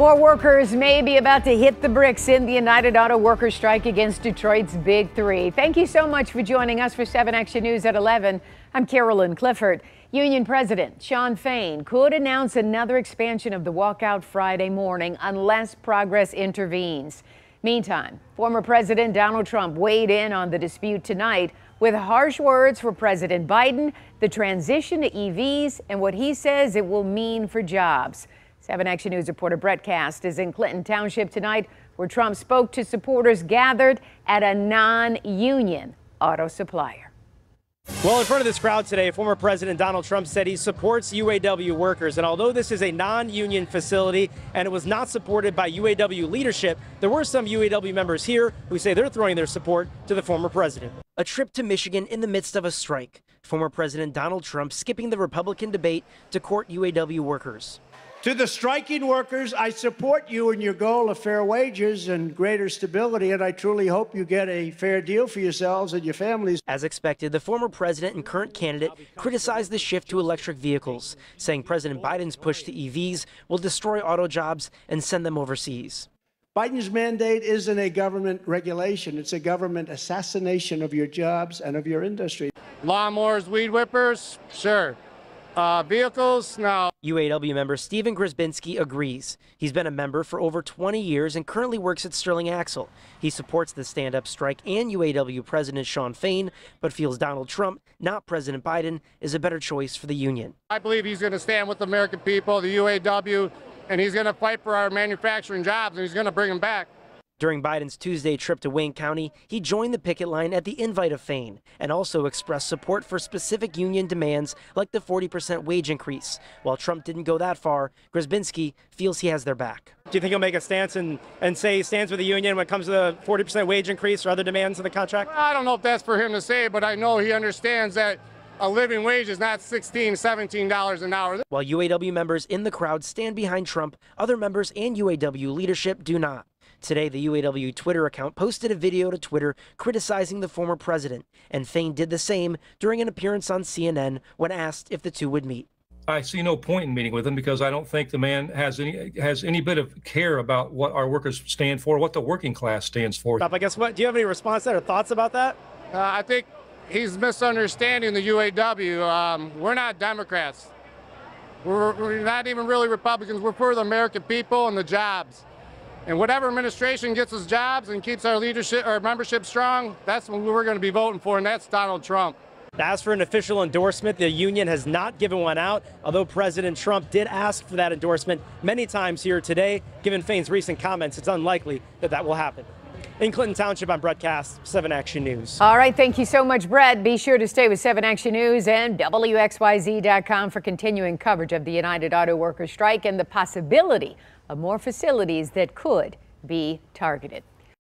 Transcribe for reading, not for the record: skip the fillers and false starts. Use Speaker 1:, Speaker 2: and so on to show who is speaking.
Speaker 1: More workers may be about to hit the bricks in the United Auto Workers strike against Detroit's Big Three. Thank you so much for joining us for 7 Action News at 11. I'm Carolyn Clifford. Union President Shawn Fain could announce another expansion of the walkout Friday morning unless progress intervenes. Meantime, former President Donald Trump weighed in on the dispute tonight with harsh words for President Biden, the transition to EVs, and what he says it will mean for jobs. 7 Action News reporter Brett Cast is in Clinton Township tonight, where Trump spoke to supporters gathered at a non-union auto supplier.
Speaker 2: Well, in front of this crowd today, former President Donald Trump said he supports UAW workers. And although this is a non-union facility and it was not supported by UAW leadership, there were some UAW members here who say they're throwing their support to the former president. A trip to Michigan in the midst of a strike. Former President Donald Trump skipping the Republican debate to court UAW workers.
Speaker 3: To the striking workers, I support you in your goal of fair wages and greater stability, and I truly hope you get a fair deal for yourselves and your families.
Speaker 2: As expected, the former president and current candidate criticized the shift to electric vehicles, saying President Biden's push to EVs will destroy auto jobs and send them overseas.
Speaker 3: Biden's mandate isn't a government regulation. It's a government assassination of your jobs and of your industry.
Speaker 4: Lawnmowers, weed whippers, sure. Vehicles, no.
Speaker 2: UAW member Stephen Grzebinski agrees. He's been a member for over 20 years and currently works at Sterling Axle. He supports the stand-up strike and UAW President Shawn Fain, but feels Donald Trump, not President Biden, is a better choice for the union.
Speaker 4: I believe he's going to stand with the American people, the UAW, and he's going to fight for our manufacturing jobs, and he's going to bring them back.
Speaker 2: During Biden's Tuesday trip to Wayne County, he joined the picket line at the invite of Fain and also expressed support for specific union demands like the 40% wage increase. While Trump didn't go that far, Grzebinski feels he has their back.
Speaker 5: Do you think he'll make a stance and say he stands with the union when it comes to the 40% wage increase or other demands in the contract?
Speaker 4: I don't know if that's for him to say, but I know he understands that a living wage is not $16, $17 an hour.
Speaker 2: While UAW members in the crowd stand behind Trump, other members and UAW leadership do not. Today, the UAW Twitter account posted a video to Twitter criticizing the former president, and Fain did the same during an appearance on CNN when asked if the two would meet.
Speaker 6: I see no point in meeting with him because I don't think the man has any bit of care about what our workers stand for, what the working class stands for.
Speaker 5: I guess what? Do you have any response to that or thoughts about that?
Speaker 4: I think he's misunderstanding the UAW. We're not Democrats. We're not even really Republicans. We're for the American people and the jobs. And whatever administration gets us jobs and keeps our leadership, our membership strong, that's what we're going to be voting for, and that's Donald Trump.
Speaker 5: As for an official endorsement, the union has not given one out, although President Trump did ask for that endorsement many times here today. Given Fain's recent comments, it's unlikely that that will happen. In Clinton Township, I'm Brett Cast, 7 Action News.
Speaker 1: All right, thank you so much, Brett. Be sure to stay with 7 Action News and WXYZ.com for continuing coverage of the United Auto Workers strike and the possibility of more facilities that could be targeted.